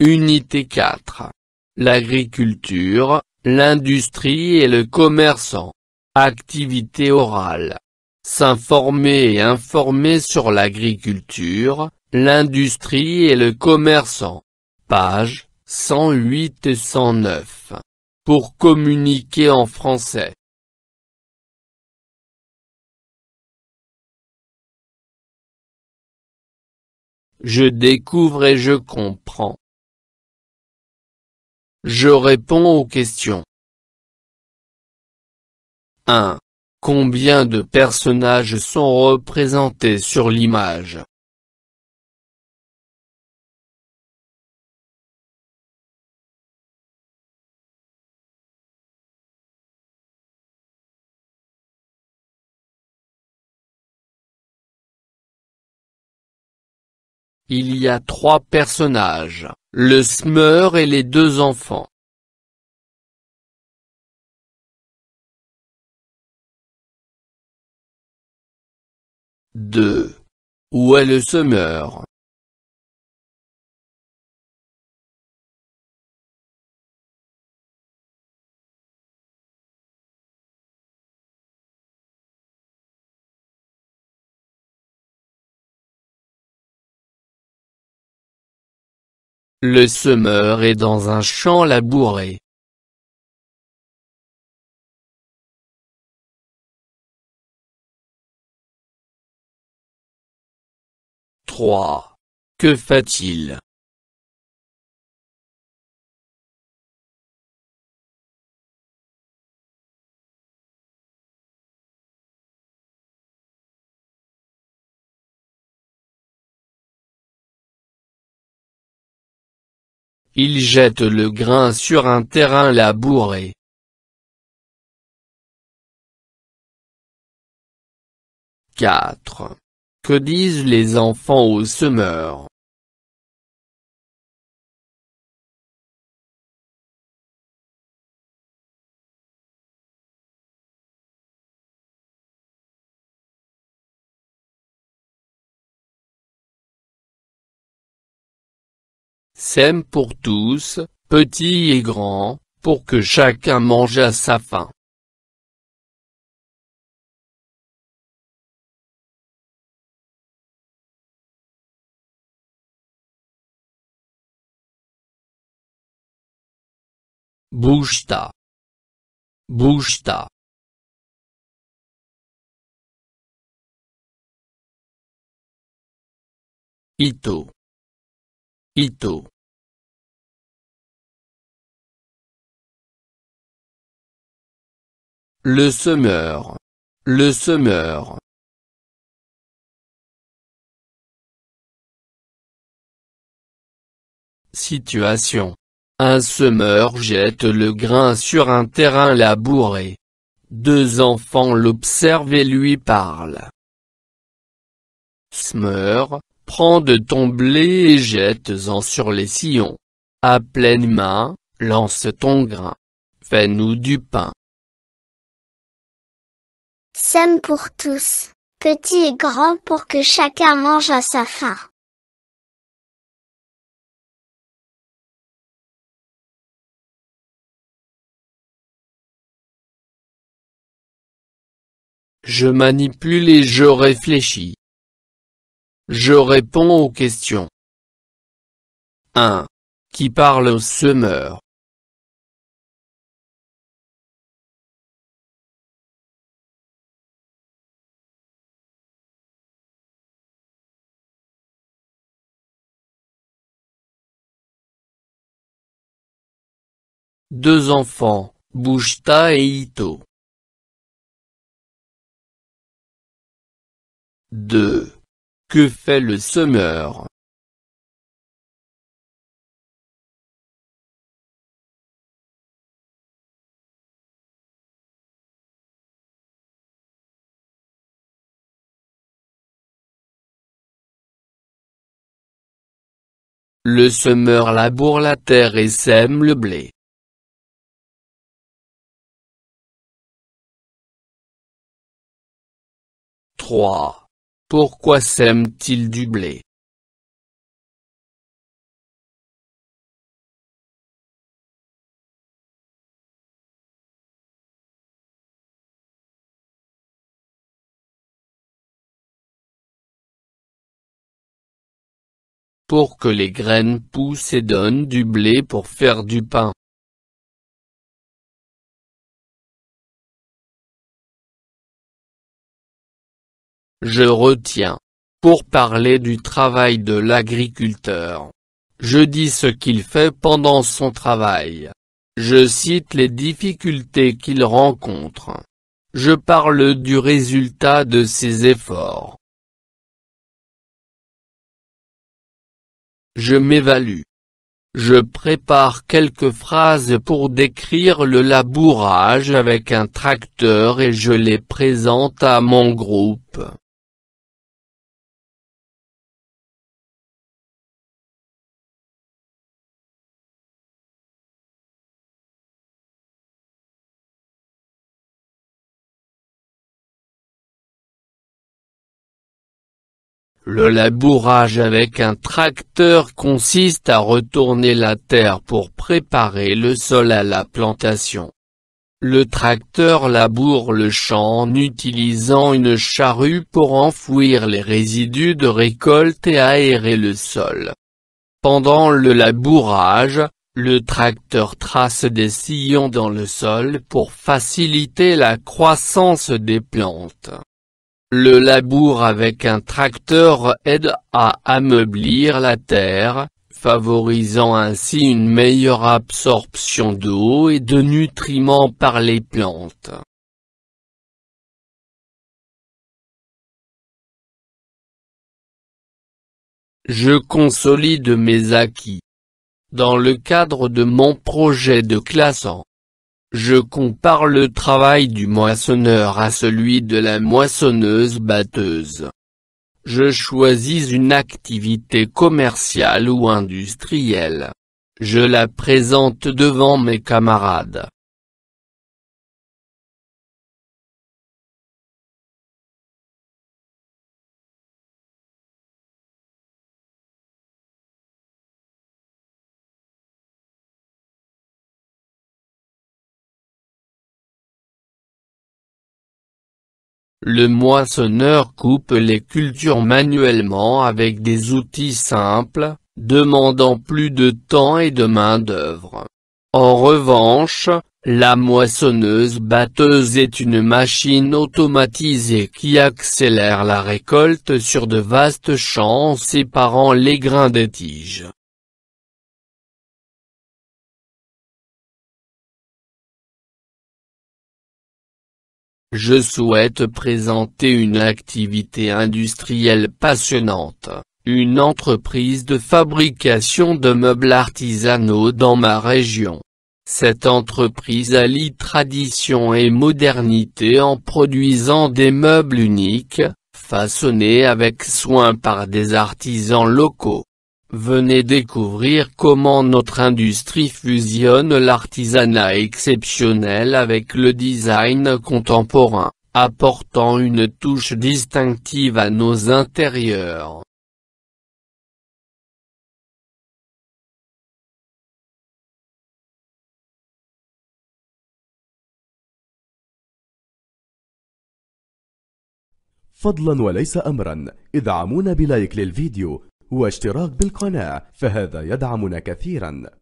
Unité 4. L'agriculture, l'industrie et le commerçant. Activité orale. S'informer et informer sur l'agriculture, l'industrie et le commerçant. Pages 108 et 109. Pour communiquer en français. Je découvre et je comprends. Je réponds aux questions. 1. Combien de personnages sont représentés sur l'image? Il y a 3 personnages, le semeur et les 2 enfants. 2. Où est le semeur? Le semeur est dans un champ labouré. 3. Que fait-il? Il jette le grain sur un terrain labouré. 4. Que disent les enfants au semeur? Sème pour tous, petits et grands, pour que chacun mange à sa faim. Bouge-ta. Bouge-ta. Ito. Ito. Le semeur. Le semeur. Situation. Un semeur jette le grain sur un terrain labouré. 2 enfants l'observent et lui parlent. Semeur, prends de ton blé et jette-en sur les sillons. À pleine main, lance ton grain. Fais-nous du pain. Sème pour tous, petits et grands, pour que chacun mange à sa faim. Je manipule et je réfléchis. Je réponds aux questions. 1. Qui parle au semeur? Deux enfants, Bouge-ta et Ito. 2. Que fait le semeur? Le semeur laboure la terre et sème le blé. 3. Pourquoi sème-t-il du blé? pour que les graines poussent et donnent du blé pour faire du pain. Je retiens. Pour parler du travail de l'agriculteur. Je dis ce qu'il fait pendant son travail. Je cite les difficultés qu'il rencontre. Je parle du résultat de ses efforts. Je m'évalue. Je prépare quelques phrases pour décrire le labourage avec un tracteur et je les présente à mon groupe. Le labourage avec un tracteur consiste à retourner la terre pour préparer le sol à la plantation. Le tracteur laboure le champ en utilisant une charrue pour enfouir les résidus de récolte et aérer le sol. Pendant le labourage, le tracteur trace des sillons dans le sol pour faciliter la croissance des plantes. Le labour avec un tracteur aide à ameublir la terre, favorisant ainsi une meilleure absorption d'eau et de nutriments par les plantes. Je consolide mes acquis. Dans le cadre de mon projet de classant, je compare le travail du moissonneur à celui de la moissonneuse-batteuse. Je choisis une activité commerciale ou industrielle. Je la présente devant mes camarades. Le moissonneur coupe les cultures manuellement avec des outils simples, demandant plus de temps et de main-d'œuvre. En revanche, la moissonneuse-batteuse est une machine automatisée qui accélère la récolte sur de vastes champs en séparant les grains des tiges. Je souhaite présenter une activité industrielle passionnante, une entreprise de fabrication de meubles artisanaux dans ma région. Cette entreprise allie tradition et modernité en produisant des meubles uniques, façonnés avec soin par des artisans locaux. Venez découvrir comment notre industrie fusionne l'artisanat exceptionnel avec le design contemporain, apportant une touche distinctive à nos intérieurs. فضلا وليس أمرا، ادعمونا بلايك للفيديو واشتراك بالقناة، فهذا يدعمنا كثيرا.